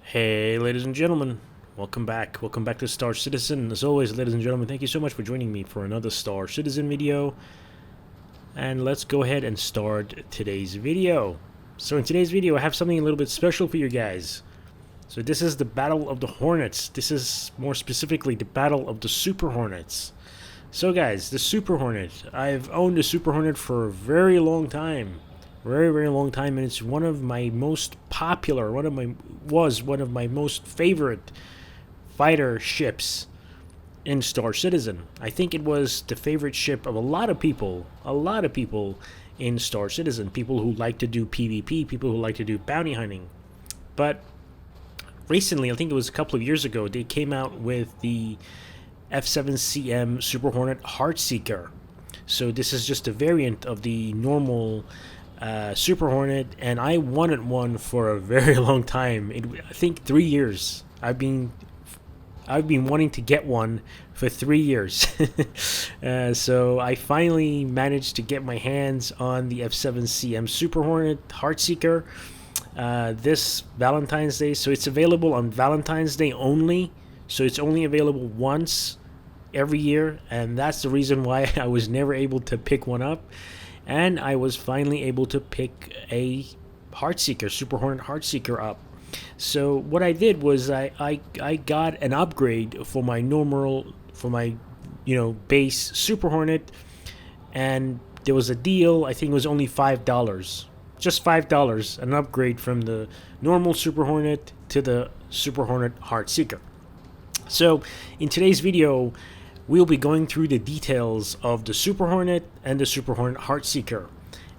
Hey, ladies and gentlemen, welcome back. Welcome back to Star Citizen. As always, ladies and gentlemen, thank you so much for joining me for another Star Citizen video. And let's go ahead and start today's video. So in today's video, I have something a little bit special for you guys. So this is the Battle of the Hornets. This is more specifically the Battle of the Super Hornets. So guys, the Super Hornet. I've owned the Super Hornet for a very long time. Very long time, and it's one of my most popular, one of my most favorite fighter ships in Star Citizen. I think it was the favorite ship of a lot of people in Star Citizen, people who like to do PvP, people who like to do bounty hunting. But recently, I think it was a couple of years ago, they came out with the F7CM Super Hornet Heartseeker. So this is just a variant of the normal Super Hornet, and I wanted one for a very long time. I think 3 years. I've been wanting to get one for 3 years. So I finally managed to get my hands on the F7CM Super Hornet Heartseeker this Valentine's Day. So it's available on Valentine's Day only. So it's only available once every year, and that's the reason why I was never able to pick one up. And I was finally able to pick a Heartseeker, Super Hornet Heartseeker up. So what I did was I got an upgrade for my base Super Hornet, and there was a deal. I think it was only $5, just $5, an upgrade from the normal Super Hornet to the Super Hornet Heartseeker. So in today's video, we'll be going through the details of the Super Hornet and the Super Hornet Heartseeker.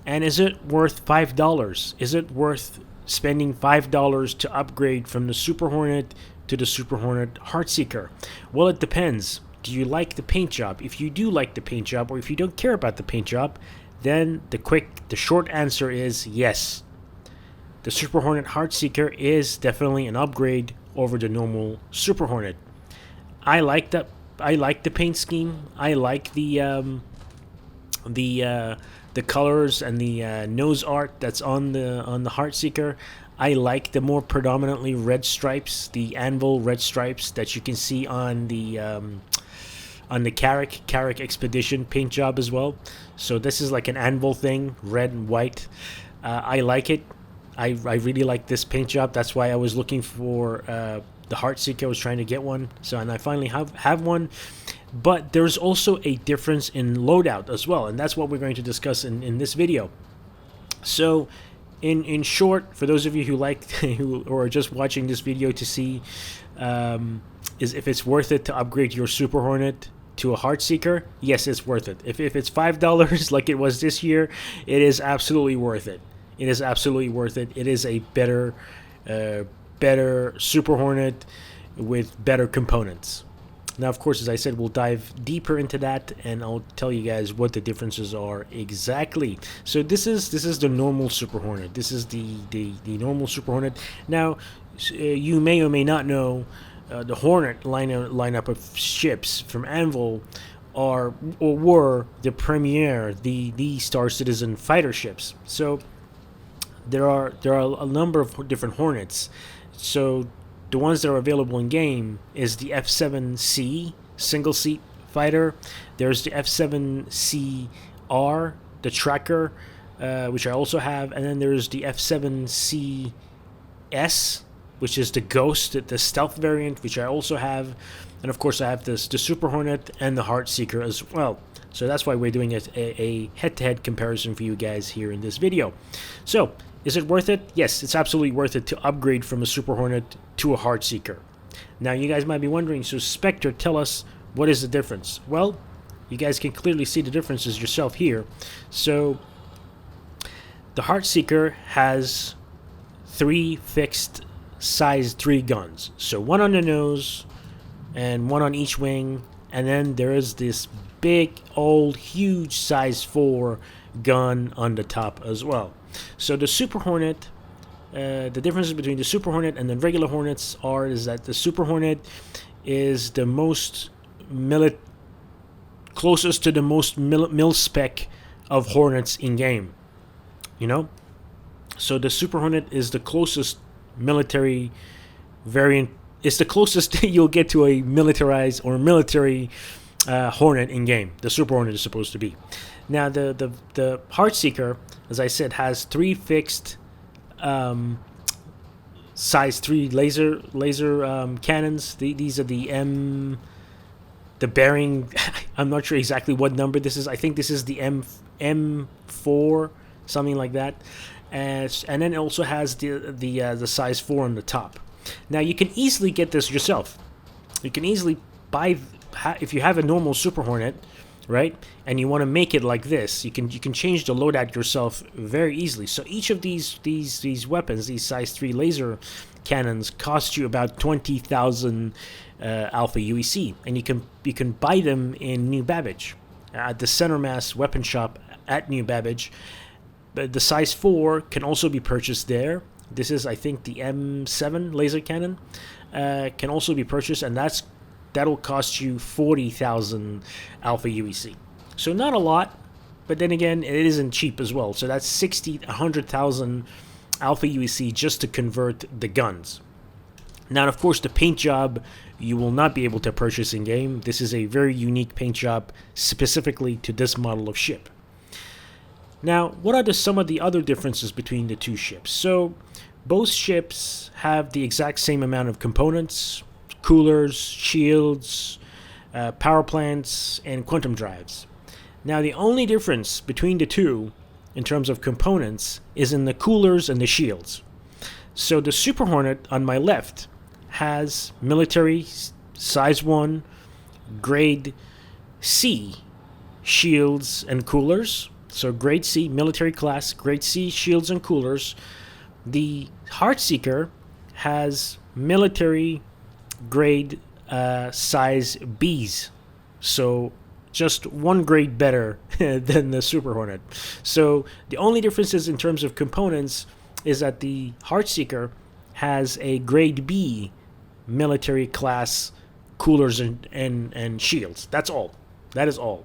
And is it worth $5? Is it worth spending $5 to upgrade from the Super Hornet to the Super Hornet Heartseeker? Well, it depends. Do you like the paint job? If you do like the paint job, or if you don't care about the paint job, then the short answer is yes. The Super Hornet Heartseeker is definitely an upgrade over the normal Super Hornet. I like the paint scheme. I like the colors and the nose art that's on the Heartseeker. I like the more predominantly red stripes, the anvil red stripes that you can see on the Carrack Expedition paint job as well. So this is like an anvil thing, red and white. I like it. I really like this paint job. That's why I was looking for the Heartseeker. I was trying to get one, and I finally have one. But there's also a difference in loadout as well, and that's what we're going to discuss in this video. So in short, for those of you who who are just watching this video to see is if it's worth it to upgrade your Super Hornet to a Heartseeker, yes, it's worth it. If it's $5 like it was this year, it is absolutely worth it. It is absolutely worth it. It is a better Super Hornet with better components. Now, of course, as I said, we'll dive deeper into that, and I'll tell you guys what the differences are exactly. So this is the normal Super Hornet. This is the normal Super Hornet. Now, you may or may not know the Hornet lineup of ships from Anvil were the premier, the Star Citizen fighter ships. So there are a number of different Hornets. So the ones that are available in game is the F7C single seat fighter. There's the F7CR, the tracker, which I also have, and then there's the F7CS, which is the Ghost, the stealth variant, which I also have, and of course I have the Super Hornet and the Heartseeker as well. So that's why we're doing a head-to-head comparison for you guys here in this video. So, is it worth it? Yes, it's absolutely worth it to upgrade from a Super Hornet to a Heartseeker. Now, you guys might be wondering, so Spectre, tell us what is the difference? Well, you guys can clearly see the differences yourself here. So, the Heartseeker has 3 fixed size 3 guns. So, 1 on the nose and 1 on each wing, and then there is this big, old, huge size 4 gun on the top as well. So the Super Hornet, the differences between the Super Hornet and the regular Hornets is that the Super Hornet is the most closest to the most mil spec of Hornets in game. So the Super Hornet is the closest military variant. It's the closest you'll get to a militarized or military Hornet in game. The Super Hornet is supposed to be. Now the Heartseeker, as I said, has 3 fixed size 3 laser cannons. These are the bearing. I'm not sure exactly what number this is. I think this is the M4, something like that. And then it also has the size 4 on the top. Now you can easily get this yourself. You can easily buy, if you have a normal Super Hornet, right, and you want to make it like this, you can change the loadout yourself very easily. So each of these weapons, these size 3 laser cannons, cost you about 20,000 Alpha UEC, and you can buy them in New Babbage at the Center Mass Weapon Shop at New Babbage. But the size 4 can also be purchased there. This is, I think, the M7 laser cannon. Can also be purchased, and that'll cost you 40,000 Alpha UEC. So not a lot, but then again, it isn't cheap as well. So that's 100,000 Alpha UEC just to convert the guns. Now, of course, the paint job you will not be able to purchase in game. This is a very unique paint job specifically to this model of ship. Now, what are some of the other differences between the two ships? So, both ships have the exact same amount of components: coolers, shields, power plants, and quantum drives. Now, the only difference between the two in terms of components is in the coolers and the shields. So the Super Hornet on my left has military size 1 grade C shields and coolers. So grade C, military class, grade C shields and coolers. The Heartseeker has military grade size Bs. So just 1 grade better than the Super Hornet. So the only differences in terms of components is that the Heartseeker has a grade B military class coolers and shields. That's all. That is all.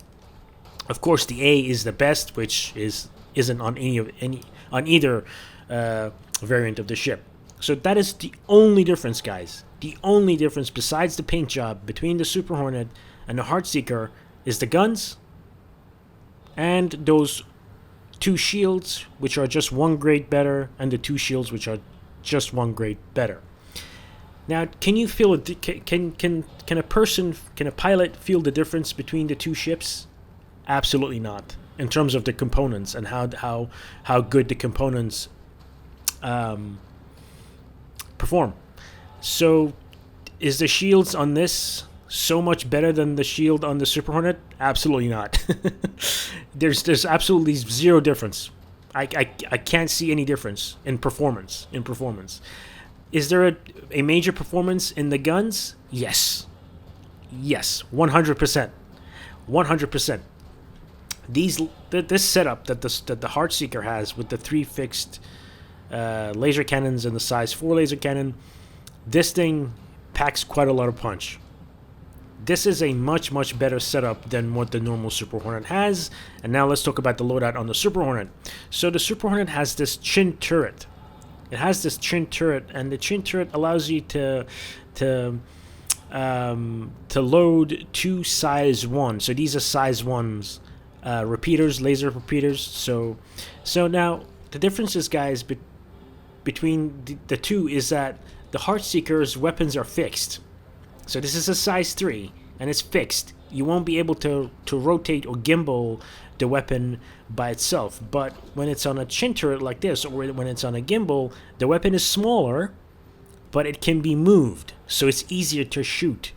Of course, the A is the best, which isn't on either variant of the ship. So that is the only difference, guys. The only difference besides the paint job between the Super Hornet and the Heartseeker is the guns and those 2 shields, which are just 1 grade better, and the 2 shields, which are just 1 grade better. Now, can you feel it? Can a pilot feel the difference between the two ships? Absolutely not. In terms of the components and how good the components perform. So, is the shields on this so much better than the shield on the Super Hornet? Absolutely not. There's absolutely zero difference. I can't see any difference in performance. Is there a major performance in the guns? Yes. Yes, 100%. 100%. This setup that the Heartseeker has with the 3 fixed laser cannons and the size 4 laser cannon, this thing packs quite a lot of punch. This is a much better setup than what the normal Super Hornet has. And now let's talk about the loadout on the Super Hornet. So the Super Hornet has this chin turret. It has this chin turret, and the chin turret allows you to load 2 size 1. So these are size 1s, repeaters, laser repeaters. So now the differences, guys, between the two is that the Heartseeker's weapons are fixed. So this is a size 3, and it's fixed. You won't be able to rotate or gimbal the weapon by itself. But when it's on a chin turret like this, or when it's on a gimbal, the weapon is smaller, but it can be moved. So it's easier to shoot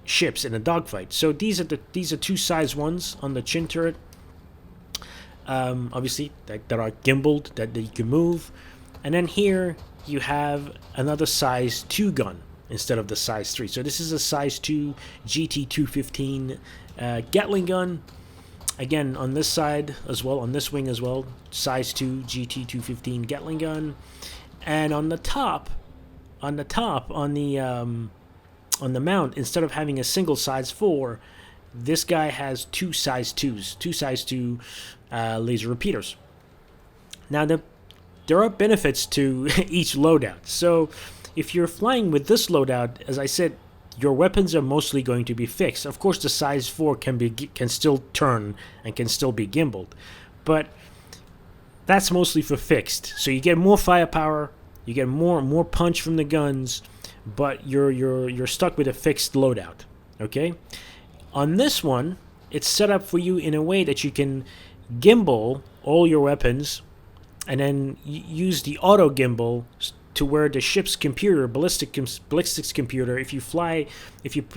ships in a dogfight. So these are 2 size 1s on the chin turret. Obviously, that are gimbaled, that you can move. And then here you have another size 2 gun instead of the size 3. So this is a size 2 GT215 Gatling gun. Again, on this side as well, on this wing as well, size 2 GT215 Gatling gun. And on the top, on the mount, instead of having a single size 4, this guy has 2 size 2s, 2 size 2 laser repeaters. Now, there are benefits to each loadout. So if you're flying with this loadout, as I said, your weapons are mostly going to be fixed. Of course, the size 4 can still turn and can still be gimbaled, but that's mostly for fixed. So you get more firepower, you get more punch from the guns, but you're stuck with a fixed loadout. Okay, on this one, it's set up for you in a way that you can gimbal all your weapons, and then use the auto gimbal to where the ship's computer, ballistics computer, if you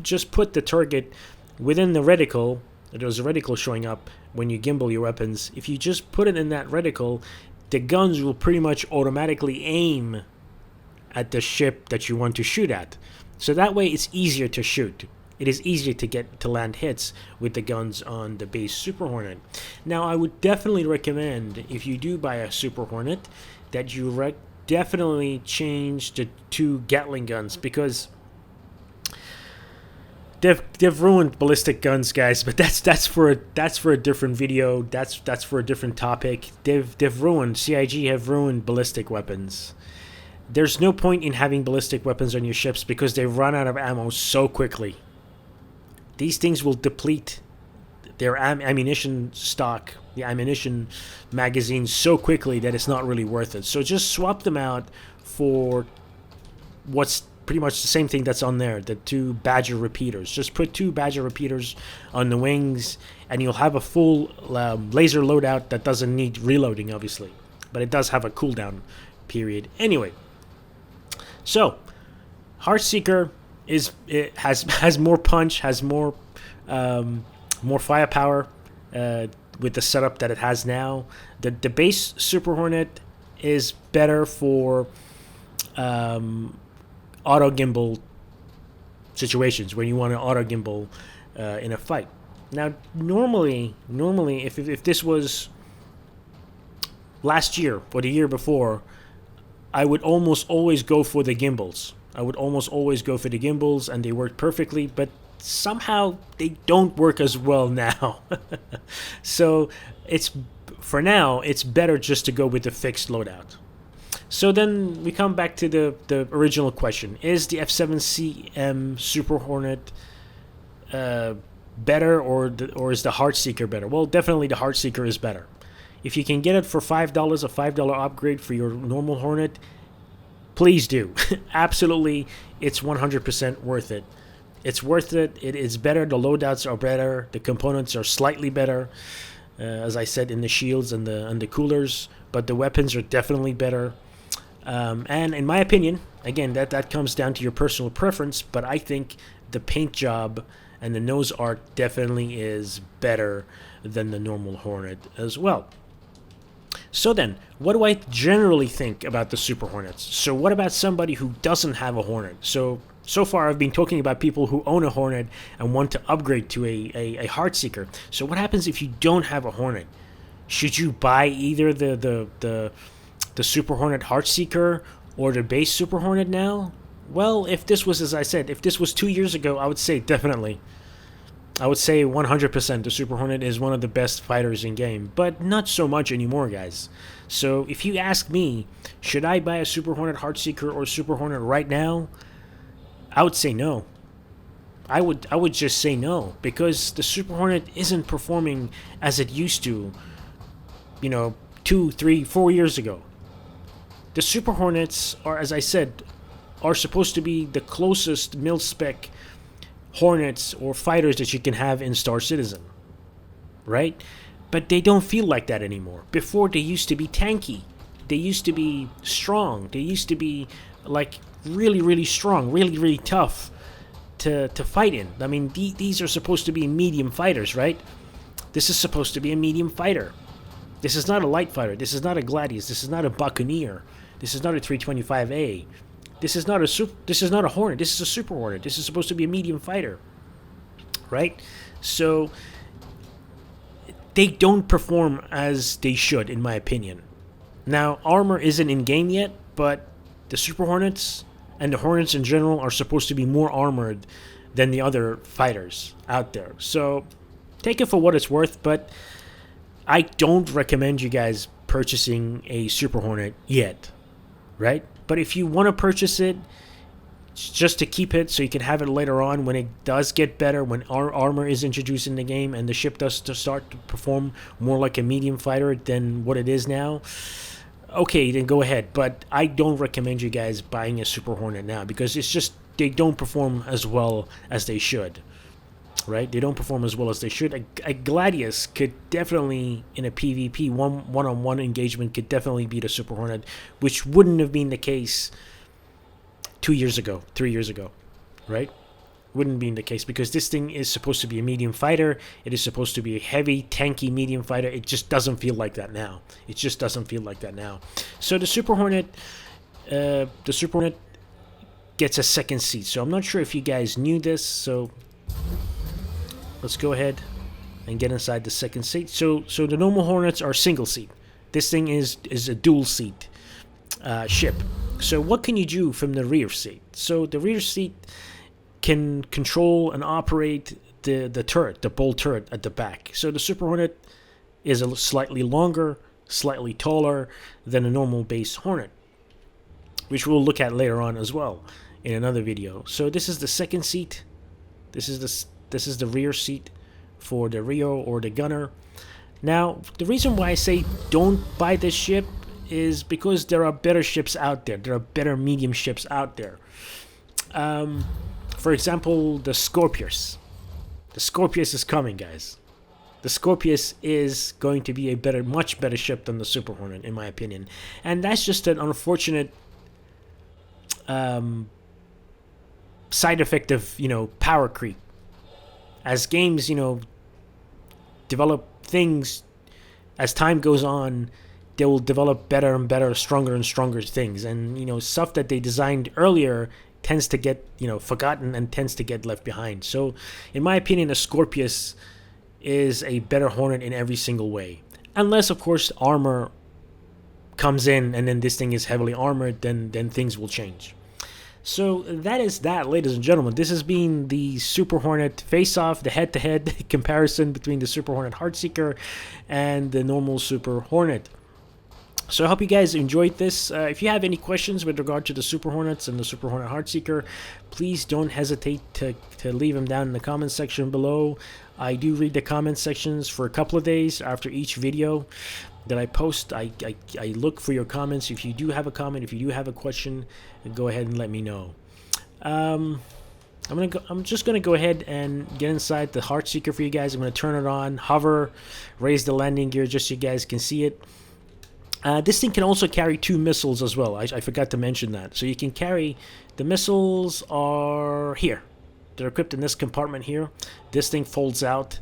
just put the target within the reticle, there's a reticle showing up when you gimbal your weapons. If you just put it in that reticle, the guns will pretty much automatically aim at the ship that you want to shoot at. So that way it's easier to shoot. It is easier to land hits with the guns on the base Super Hornet. Now, I would definitely recommend, if you do buy a Super Hornet, that you definitely change the 2 Gatling guns, because they've ruined ballistic guns, guys. But that's for a different video. That's for a different topic. They've ruined, CIG have ruined ballistic weapons. There's no point in having ballistic weapons on your ships because they run out of ammo so quickly. These things will deplete their ammunition stock, the ammunition magazines, so quickly that it's not really worth it. So just swap them out for what's pretty much the same thing that's on there, the 2 Badger repeaters. Just put 2 Badger repeaters on the wings, and you'll have a full laser loadout that doesn't need reloading, obviously. But it does have a cooldown period. Anyway, so Heartseeker has more punch, has more firepower with the setup that it has now. The base Super Hornet is better for auto gimbal situations where you want to auto gimbal in a fight. Now, normally, if this was last year or the year before, I would almost always go for the gimbals. And they work perfectly, but somehow they don't work as well now. So for now, it's better just to go with the fixed loadout. So then we come back to the original question. Is the F7CM Super Hornet better, or is the Heartseeker better? Well, definitely the Heartseeker is better. If you can get it for $5, a $5 upgrade for your normal Hornet, please do. Absolutely, it's 100% worth it. It's worth it. It is better. The loadouts are better. The components are slightly better, as I said, in the shields and the coolers. But the weapons are definitely better. And in my opinion, again, that comes down to your personal preference. But I think the paint job and the nose art definitely is better than the normal Hornet as well. So then, what do I generally think about the Super Hornets? So what about somebody who doesn't have a Hornet? So far I've been talking about people who own a Hornet and want to upgrade to a Heartseeker. So what happens if you don't have a Hornet? Should you buy either the Super Hornet Heartseeker or the base Super Hornet now? Well, if this was, as I said, if this was 2 years ago, I would say definitely. I would say 100% the Super Hornet is one of the best fighters in game, but not so much anymore, guys. So if you ask me, should I buy a Super Hornet Heartseeker or Super Hornet right now? I would say no. I would just say no, because the Super Hornet isn't performing as it used to, 2, 3, 4 years ago. The Super Hornets are, as I said, are supposed to be the closest mil-spec Hornets or fighters that you can have in Star Citizen, right? But they don't feel like that anymore. Before, they used to be tanky. They used to be strong. They used to be like really, really strong, really, really tough to fight in. I mean, these are supposed to be medium fighters, right? This is supposed to be a medium fighter. This is not a light fighter. This is not a Gladius. This is not a Buccaneer. This is not a 325A. This is not a Hornet. This is a Super Hornet. This is supposed to be a medium fighter, right? So they don't perform as they should, in my opinion. Now, armor isn't in game yet, but the Super Hornets and the Hornets in general are supposed to be more armored than the other fighters out there. So take it for what it's worth, but I don't recommend you guys purchasing a Super Hornet yet, right? But if you want to purchase it just to keep it so you can have it later on when it does get better, when armor is introduced in the game and the ship does to start to perform more like a medium fighter than what it is now, okay, then go ahead. But I don't recommend you guys buying a Super Hornet now, because it's just, they don't perform as well as they should. Right? They don't perform as well as they should. A Gladius could definitely, in a PvP one-on-one engagement, could definitely beat a Super Hornet, which wouldn't have been the case 2 years ago, 3 years ago, right? Wouldn't be the case, because this thing is supposed to be a medium fighter. It is supposed to be a heavy, tanky medium fighter. It just doesn't feel like that now. It just doesn't feel like that now. So the Super Hornet gets a second seat. So I'm not sure if you guys knew this. So let's go ahead and get inside the second seat. So the normal Hornets are single seat. This thing is a dual seat ship. So what can you do from the rear seat? So the rear seat can control and operate the turret, the bolt turret at the back. So the Super Hornet is a slightly longer, slightly taller than a normal base Hornet, which we'll look at later on as well in another video. So this is the second seat. This is the rear seat for the Rio or the gunner. Now, the reason why I say don't buy this ship is because there are better ships out there. There are better medium ships out there. For example, the Scorpius. The Scorpius is coming, guys. The Scorpius is going to be a much better ship than the Super Hornet, in my opinion. And that's just an unfortunate side effect of, power creep. As games, develop things, as time goes on, they will develop better and better, stronger and stronger things. And, stuff that they designed earlier tends to get, forgotten and tends to get left behind. So, in my opinion, the Scorpius is a better Hornet in every single way. Unless, of course, armor comes in and then this thing is heavily armored, then things will change. So that is that, ladies and gentlemen. This has been the Super Hornet face-off, the head-to-head comparison between the Super Hornet Heartseeker and the normal Super Hornet. So I hope you guys enjoyed this. If you have any questions with regard to the Super Hornets and the Super Hornet Heartseeker, please don't hesitate to leave them down in the comment section below. I do read the comment sections for a couple of days after each video that I post. I look for your comments. If you do have a comment, if you do have a question, go ahead and let me know. I'm just gonna go ahead and get inside the Heartseeker for you guys. I'm gonna turn it on, hover, raise the landing gear just so you guys can see it. This thing can also carry 2 missiles as well. I forgot to mention that. So you can carry, the missiles are here. They're equipped in this compartment here. This thing folds out.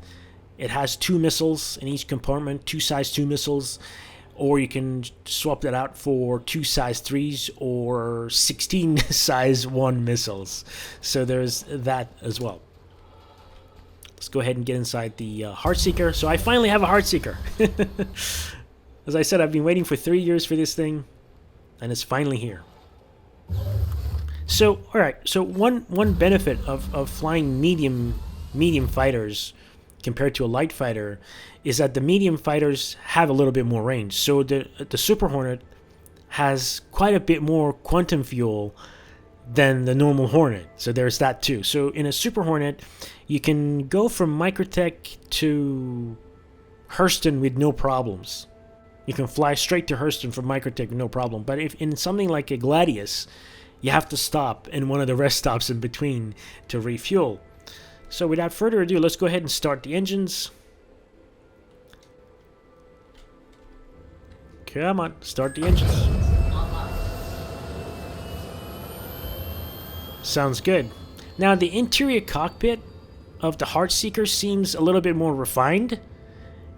It has 2 missiles in each compartment, 2 size 2 missiles. Or you can swap that out for 2 size 3s or 16 size 1 missiles. So there's that as well. Let's go ahead and get inside the Heartseeker. So I finally have a Heartseeker. As I said, I've been waiting for 3 years for this thing, and it's finally here. So, all right. So one benefit of flying medium fighters compared to a light fighter is that the medium fighters have a little bit more range. So the Super Hornet has quite a bit more quantum fuel than the normal Hornet. So there's that too. So in a Super Hornet, you can go from Microtech to Hurston with no problems. You can fly straight to Hurston from Microtech with no problem. But if in something like a Gladius, you have to stop in one of the rest stops in between to refuel. So without further ado, let's go ahead and start the engines. Come on, start the engines. Sounds good. Now the interior cockpit of the Heartseeker seems a little bit more refined.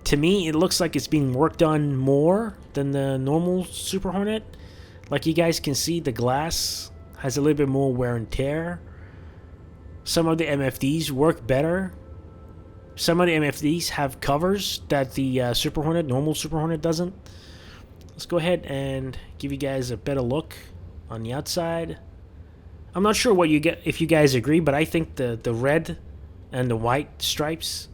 To me, it looks like it's being worked on more than the normal Super Hornet. Like you guys can see, the glass has a little bit more wear and tear. Some of the MFDs work better. Some of the MFDs have covers that the normal Super Hornet doesn't. Let's go ahead and give you guys a better look on the outside. I'm not sure what if you guys agree, but I think the red and the white stripes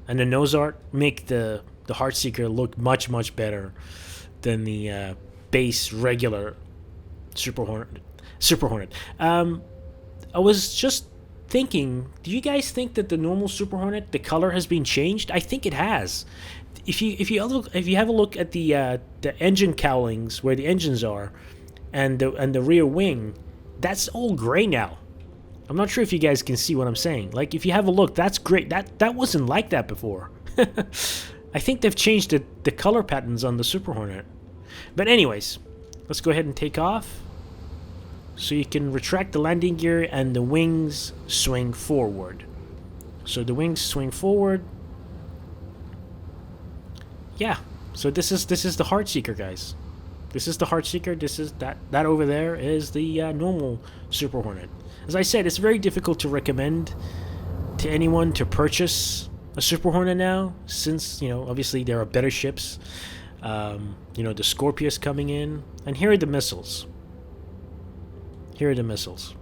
and the nose art make the Heartseeker look much better than the base regular Super Hornet. Super Hornet. I was just thinking, do you guys think that the normal Super Hornet, the color has been changed? I think it has. If you have a look at the engine cowlings where the engines are, and the rear wing, that's all gray now. I'm not sure if you guys can see what I'm saying. Like, if you have a look, that's great. That wasn't like that before. I think they've changed the color patterns on the Super Hornet. But anyways, let's go ahead and take off. So you can retract the landing gear and the wings swing forward. So the wings swing forward. Yeah. So this is the Heartseeker, guys. This is the Heartseeker. This is that over there is the normal Super Hornet. As I said, it's very difficult to recommend to anyone to purchase a Super Hornet now, since, you know, obviously there are better ships. You know, the Scorpius coming in, and here are the missiles. Here are the missiles.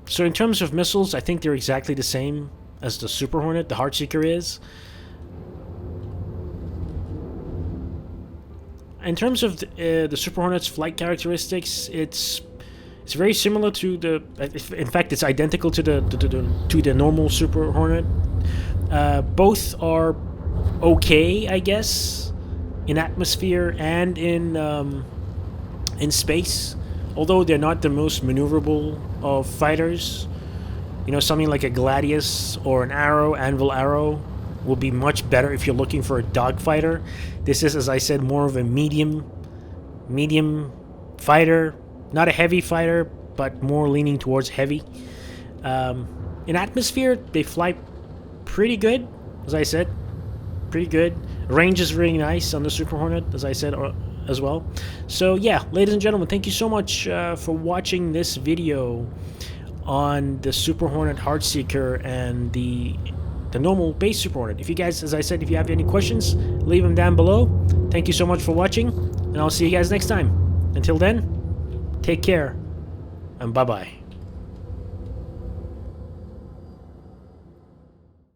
So in terms of missiles, I think they're exactly the same as the Super Hornet, the Heartseeker is. In terms of the Super Hornet's flight characteristics, it's very similar to the. In fact, it's identical to the normal Super Hornet. Both are okay, I guess, in atmosphere and in space. Although they're not the most maneuverable of fighters. You know, something like a Gladius or an Anvil Arrow will be much better if you're looking for a dogfighter. This is, as I said, more of a medium fighter. Not a heavy fighter, but more leaning towards heavy. In atmosphere, they fly pretty good, as I said. Pretty good. Range is really nice on the Super Hornet, as I said, as well. So yeah, ladies and gentlemen, thank you so much for watching this video on the Super Hornet Heartseeker and the normal base Super Hornet. If you guys, as I said, if you have any questions, leave them down below. Thank you so much for watching, and I'll see you guys next time. Until then, take care, and bye-bye.